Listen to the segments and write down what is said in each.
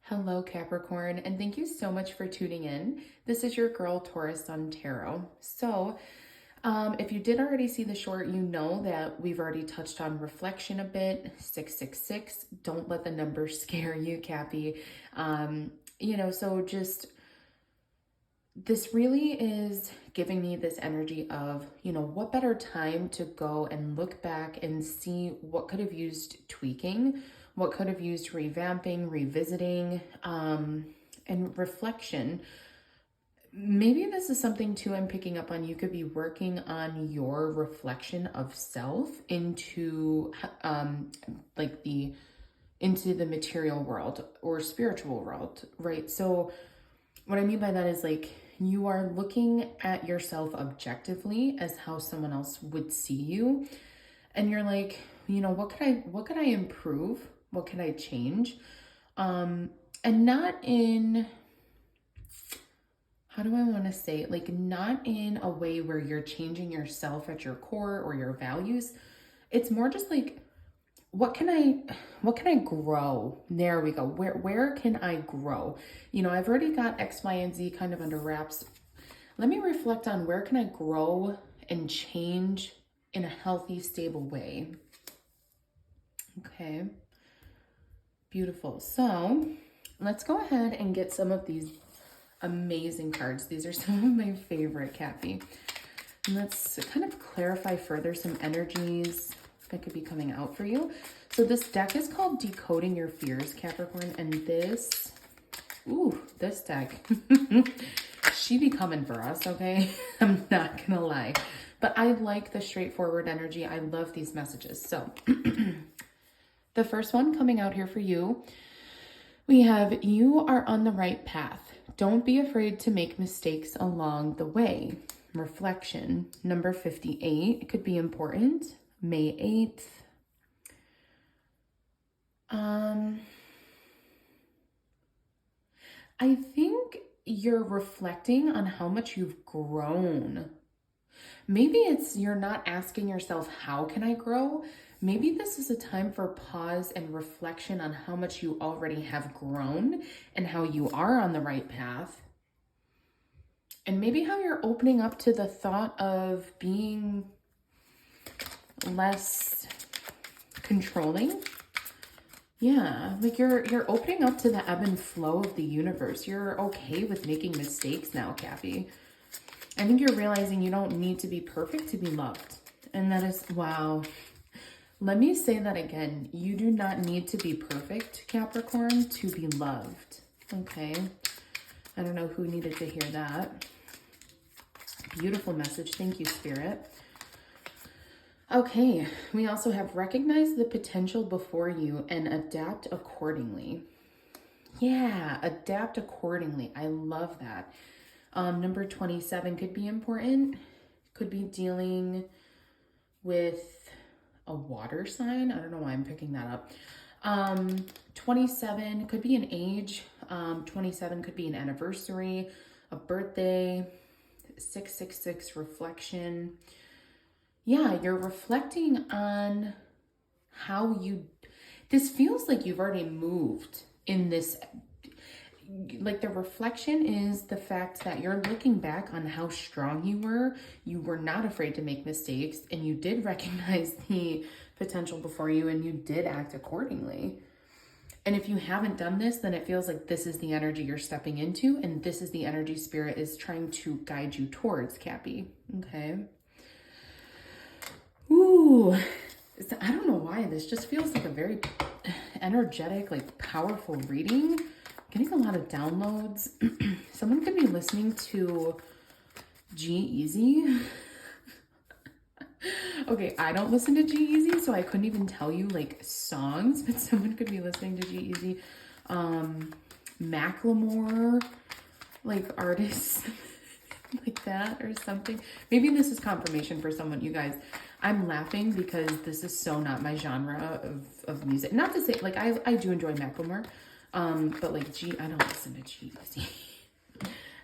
Hello, Capricorn, and thank you so much for tuning in. This is your girl, Taurus Sun Tarot. If you did already see the short, you know that we've already touched on reflection a bit. 666. Don't let the numbers scare you, Cappy. This really is giving me this energy of, what better time to go and look back and see what could have used tweaking, what could have used revamping, revisiting, and reflection. Maybe this is something too I'm picking up on. You could be working on your reflection of self into into the material world or spiritual world, right? So what I mean by that is you are looking at yourself objectively as how someone else would see you. And you're like, what could I improve? What could I change? And not in, how do I want to say it? Not in a way where you're changing yourself at your core or your values. It's more just what can I grow? There we go. Where can I grow? I've already got X, Y, and Z kind of under wraps. Let me reflect on where can I grow and change in a healthy, stable way. Okay. Beautiful. So let's go ahead and get some of these amazing cards. These are some of my favorite, Cappy. And let's kind of clarify further some energies that could be coming out for you. So this deck is called Decoding Your Fears, Capricorn, and this deck, she be coming for us, okay? I'm not gonna lie, but I like the straightforward energy. I love these messages. So the first one coming out here for you, we have, you are on the right path. Don't be afraid to make mistakes along the way. Reflection, number 58, it could be important. May 8th. I think you're reflecting on how much you've grown. Maybe you're not asking yourself, how can I grow? Maybe this is a time for pause and reflection on how much you already have grown and how you are on the right path. And maybe how you're opening up to the thought of being less controlling. Yeah, you're opening up to the ebb and flow of the universe. You're okay with making mistakes now, Cappy. I think you're realizing you don't need to be perfect to be loved. And that is, wow. Let me say that again. You do not need to be perfect, Capricorn, to be loved. Okay. I don't know who needed to hear that. Beautiful message. Thank you, Spirit. Okay, we also have recognize the potential before you and adapt accordingly. Yeah, adapt accordingly. I love that. Number 27 could be important. Could be dealing with a water sign. I don't know why I'm picking that up. 27 could be an age. 27 could be an anniversary, a birthday. 666 reflection. Yeah, you're reflecting on how this feels like you've already moved in this, the reflection is the fact that you're looking back on how strong you were not afraid to make mistakes, and you did recognize the potential before you, and you did act accordingly. And if you haven't done this, then it feels like this is the energy you're stepping into, and this is the energy Spirit is trying to guide you towards, Cappy. Okay. Ooh, I don't know why. This just feels like a very energetic, powerful reading. Getting a lot of downloads. Someone could be listening to G-Eazy. Okay, I don't listen to G-Eazy, so I couldn't even tell you songs, but someone could be listening to G-Eazy. Macklemore, artists like that or something. Maybe this is confirmation for someone, you guys. I'm laughing because this is so not my genre of music. Not to say, I do enjoy Macklemore, but I don't listen to G-Eazy.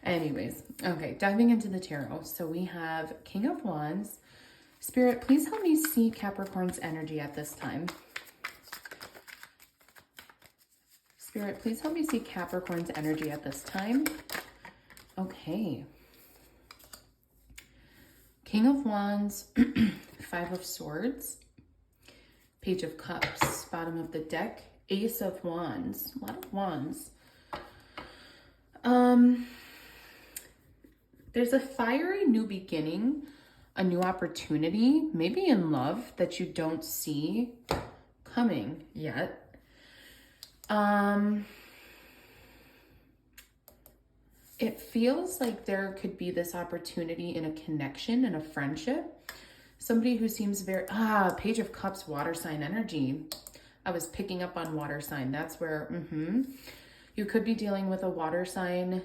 Anyways, okay, diving into the tarot. So we have King of Wands. Spirit, please help me see Capricorn's energy at this time. Spirit, please help me see Capricorn's energy at this time. Okay. King of Wands, Five of Swords, Page of Cups, bottom of the deck, Ace of Wands, a lot of wands. There's a fiery new beginning, a new opportunity, maybe in love that you don't see coming yet. It feels like there could be this opportunity in a connection, in a friendship. Somebody who seems very, Page of Cups, water sign energy. I was picking up on water sign. That's where, you could be dealing with a water sign,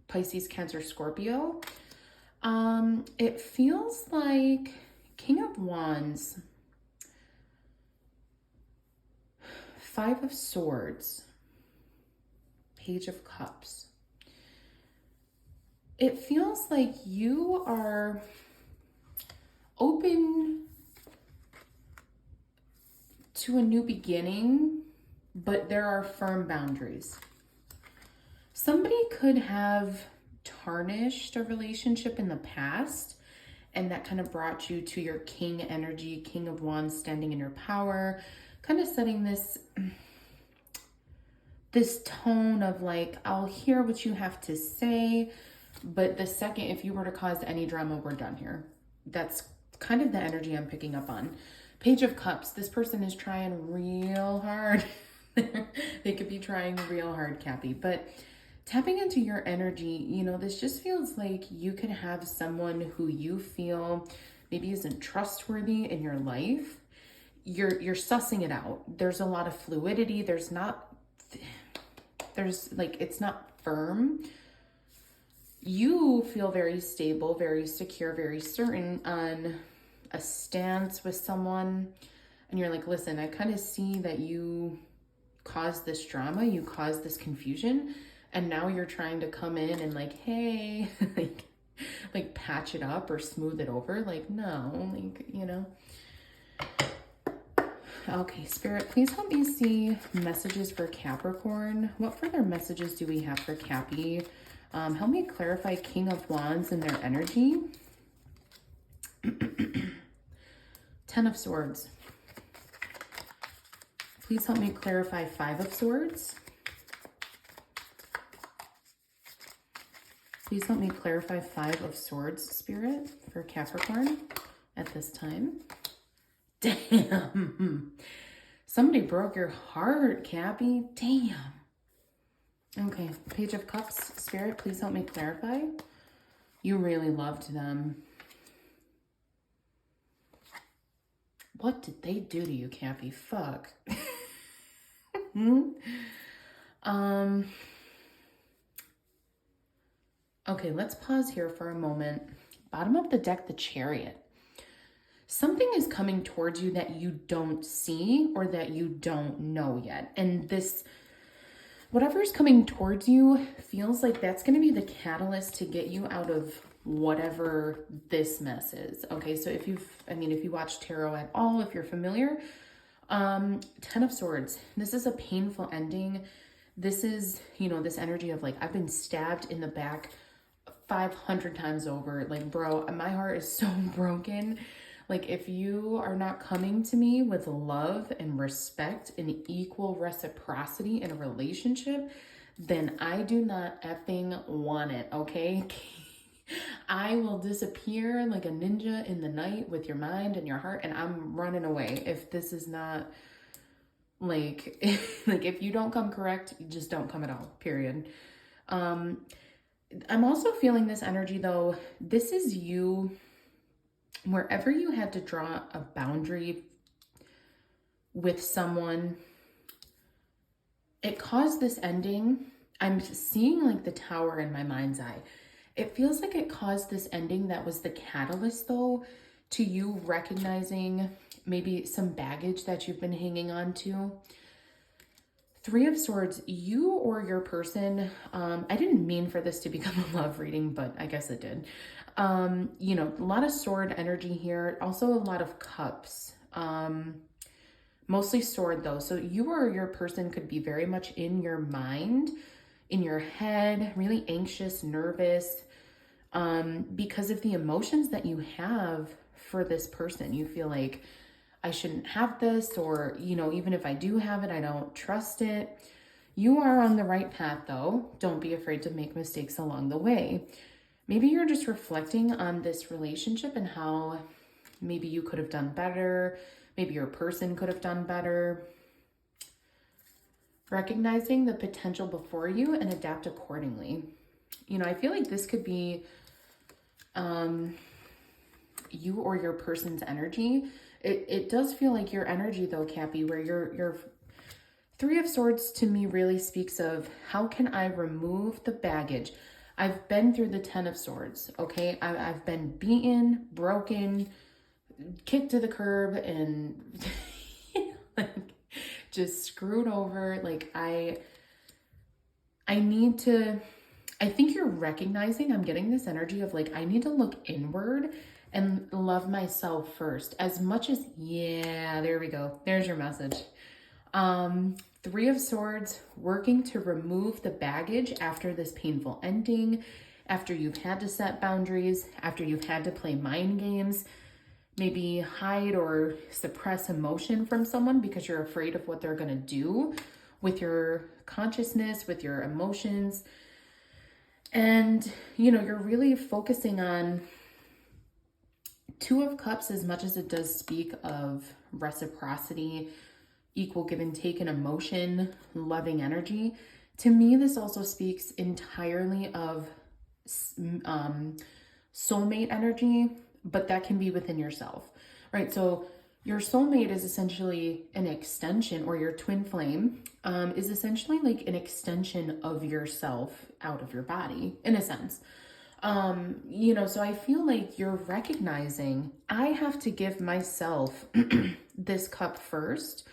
Pisces, Cancer, Scorpio. It feels like King of Wands, Five of Swords, Page of Cups. It feels like you are open to a new beginning, but there are firm boundaries. Somebody could have tarnished a relationship in the past, and that kind of brought you to your king energy, King of Wands, standing in your power, kind of setting this tone of like, I'll hear what you have to say, but the second, if you were to cause any drama, we're done here. That's kind of the energy I'm picking up on. Page of Cups, this person is trying real hard. They could be trying real hard, Cappy, but tapping into your energy, you know, this just feels like you could have someone who you feel maybe isn't trustworthy in your life. You're sussing it out. There's a lot of fluidity. It's not firm. You feel very stable, very secure, very certain on a stance with someone. And you're like, listen, I kind of see that you caused this drama, you caused this confusion, and now you're trying to come in and like, hey, like patch it up or smooth it over. Like, no, like, you know. Okay, Spirit, please help me see messages for Capricorn. What further messages do we have for Cappy? Help me clarify King of Wands and their energy. 10 of Swords. Please help me clarify Five of Swords. Please help me clarify Five of Swords, Spirit, for Capricorn at this time. Damn. Somebody broke your heart, Cappy. Damn. Okay, Page of Cups, Spirit, please help me clarify. You really loved them. What did they do to you, Cappy? Fuck. Okay, let's pause here for a moment. Bottom of the deck, the Chariot. Something is coming towards you that you don't see or that you don't know yet. And this, whatever is coming towards you feels like that's going to be the catalyst to get you out of whatever this mess is. Okay, so if you watch tarot at all, if you're familiar, 10 of Swords, this is a painful ending. This is, you know, this energy of like, I've been stabbed in the back 500 times over. Like, bro, my heart is so broken. Like, if you are not coming to me with love and respect and equal reciprocity in a relationship, then I do not effing want it, okay? I will disappear like a ninja in the night with your mind and your heart, and I'm running away if this is not, like, like, if you don't come correct, you just don't come at all, period. I'm also feeling this energy, though. This is you. Wherever you had to draw a boundary with someone, it caused this ending. I'm seeing like the tower in my mind's eye. It feels like it caused this ending that was the catalyst, though, to you recognizing maybe some baggage that you've been hanging on to. 3 of Swords, you or your person, I didn't mean for this to become a love reading, but I guess it did. You know, a lot of sword energy here, also a lot of cups. Mostly sword though. So you or your person could be very much in your mind, in your head, really anxious, nervous, because of the emotions that you have for this person. You feel like I shouldn't have this, or, you know, even if I do have it, I don't trust it. You are on the right path though. Don't be afraid to make mistakes along the way. Maybe you're just reflecting on this relationship and how maybe you could have done better. Maybe your person could have done better. Recognizing the potential before you and adapt accordingly. You know, I feel like this could be you or your person's energy. It does feel like your energy though, Cappy, where your Three of Swords to me really speaks of how can I remove the baggage. I've been through the Ten of Swords, okay? I've been beaten, broken, kicked to the curb, and like just screwed over. Like I need to, I think you're recognizing, I'm getting this energy of like, I need to look inward and love myself first as much as, yeah, there we go. There's your message. Three of Swords, working to remove the baggage after this painful ending, after you've had to set boundaries, after you've had to play mind games, maybe hide or suppress emotion from someone because you're afraid of what they're going to do with your consciousness, with your emotions. And, you know, you're really focusing on Two of Cups as much as it does speak of reciprocity, equal give and take in emotion, loving energy. To me, this also speaks entirely of soulmate energy, but that can be within yourself, right? So your soulmate is essentially an extension, or your twin flame is essentially like an extension of yourself out of your body, in a sense. You know, so I feel like you're recognizing I have to give myself this cup first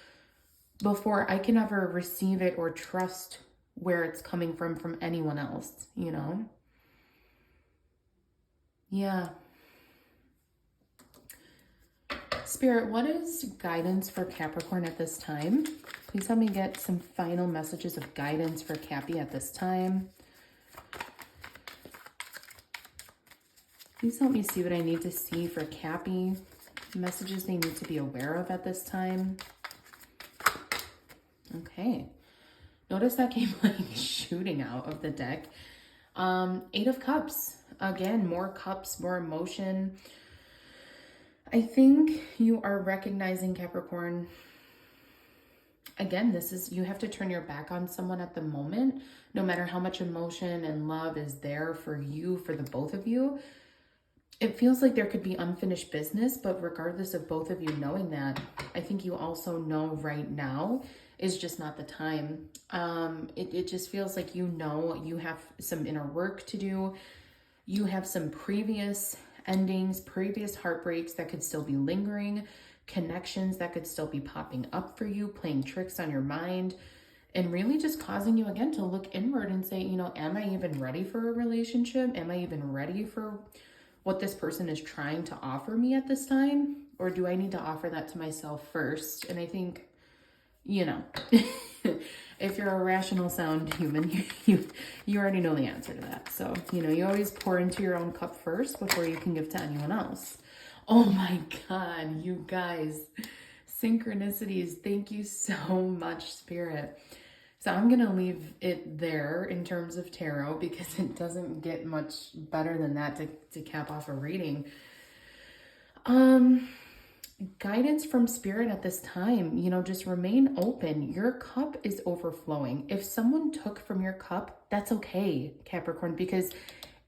before I can ever receive it or trust where it's coming from anyone else, you know? Yeah. Spirit, what is guidance for Capricorn at this time? Please help me get some final messages of guidance for Cappy at this time. Please help me see what I need to see for Cappy. Messages they need to be aware of at this time. Okay. Notice that came like shooting out of the deck. Eight of Cups. Again, more cups, more emotion. I think you are recognizing, Capricorn. Again, this is, you have to turn your back on someone at the moment, no matter how much emotion and love is there for you, for the both of you. It feels like there could be unfinished business, but regardless of both of you knowing that, I think you also know right now is just not the time. It just feels like, you know, you have some inner work to do. You have some previous endings, previous heartbreaks that could still be lingering, connections that could still be popping up for you, playing tricks on your mind, and really just causing you again to look inward and say, you know, am I even ready for a relationship? Am I even ready for what this person is trying to offer me at this time? Or do I need to offer that to myself first? And I think, you know, if you're a rational, sound human, you already know the answer to that. So, you know, you always pour into your own cup first before you can give to anyone else. Oh my God, you guys, synchronicities. Thank you so much, Spirit. So I'm going to leave it there in terms of tarot because it doesn't get much better than that to cap off a reading. Guidance from Spirit at this time, you know, just remain open. Your cup is overflowing. If someone took from your cup, that's okay, Capricorn, because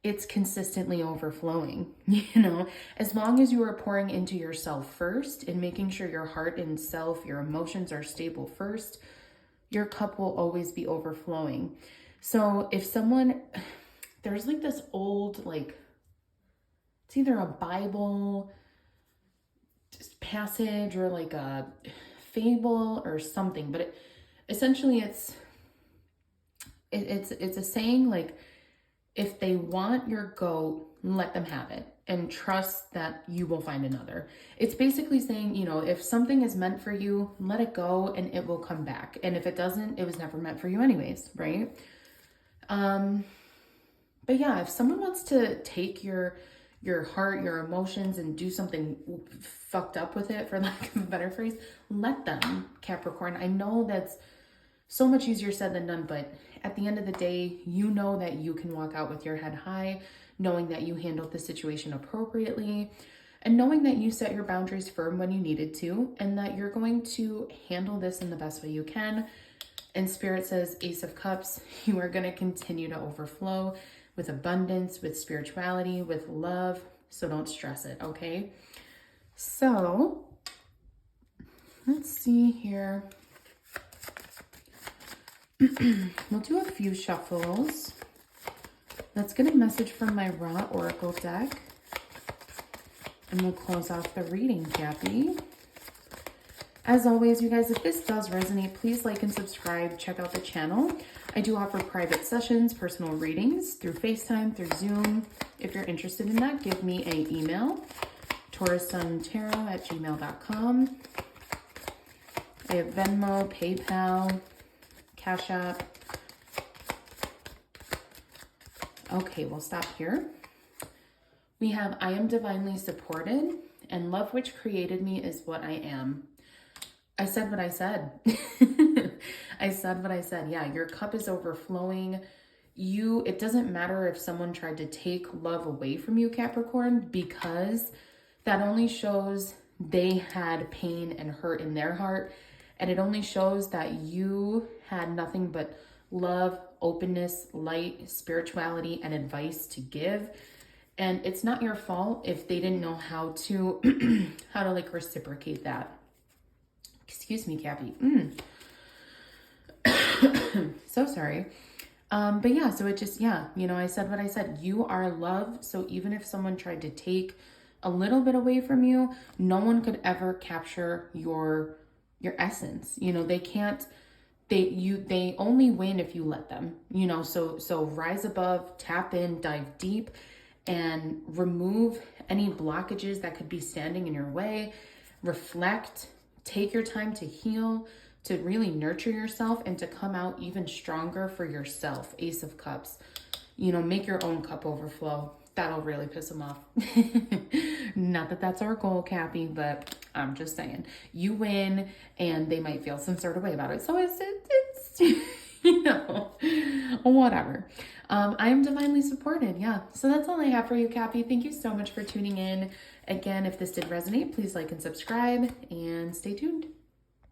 it's consistently overflowing, you know, as long as you are pouring into yourself first and making sure your heart and self, your emotions are stable first, your cup will always be overflowing. So if someone, there's like this old, like, it's either a Bible passage or like a fable or something, but essentially it's a saying like, if they want your goat, let them have it. and trust that you will find another. It's basically saying, you know, if something is meant for you, let it go and it will come back. And if it doesn't, it was never meant for you anyways, right? But yeah, if someone wants to take your heart, your emotions, and do something fucked up with it, for lack of a better phrase, let them, Capricorn. I know that's so much easier said than done, but at the end of the day, you know that you can walk out with your head high, knowing that you handled the situation appropriately, and knowing that you set your boundaries firm when you needed to, and that you're going to handle this in the best way you can. And Spirit says, Ace of Cups, you are going to continue to overflow with abundance, with spirituality, with love. So don't stress it, okay? So let's see here. We'll do a few shuffles. Let's get a message from my Raw Oracle deck. And we'll close off the reading, Cappy. As always, you guys, if this does resonate, please like and subscribe. Check out the channel. I do offer private sessions, personal readings through FaceTime, through Zoom. If you're interested in that, give me an email, taurussuntarot@gmail.com. I have Venmo, PayPal, Cash App. Okay, we'll stop here. We have, I am divinely supported, and love which created me is what I am. I said what I said. I said what I said. Yeah, your cup is overflowing. It doesn't matter if someone tried to take love away from you, Capricorn, because that only shows they had pain and hurt in their heart. And it only shows that you had nothing but love, openness, light, spirituality, and advice to give. And it's not your fault if they didn't know how to, like reciprocate that. Excuse me, Cappy. So sorry. But yeah, so it just, yeah, you know, I said what I said. You are love. So even if someone tried to take a little bit away from you, no one could ever capture your essence. You know, they can't, they only win if you let them, you know, so rise above, tap in, dive deep, and remove any blockages that could be standing in your way. Reflect, take your time to heal, to really nurture yourself, and to come out even stronger for yourself. Ace of Cups. You know, make your own cup overflow. That'll really piss them off. Not that that's our goal, Cappy, but I'm just saying. You win, and they might feel some sort of way about it. So it's you know, whatever. I am divinely supported. Yeah. So that's all I have for you, Cappy. Thank you so much for tuning in. Again, if this did resonate, please like and subscribe, and stay tuned.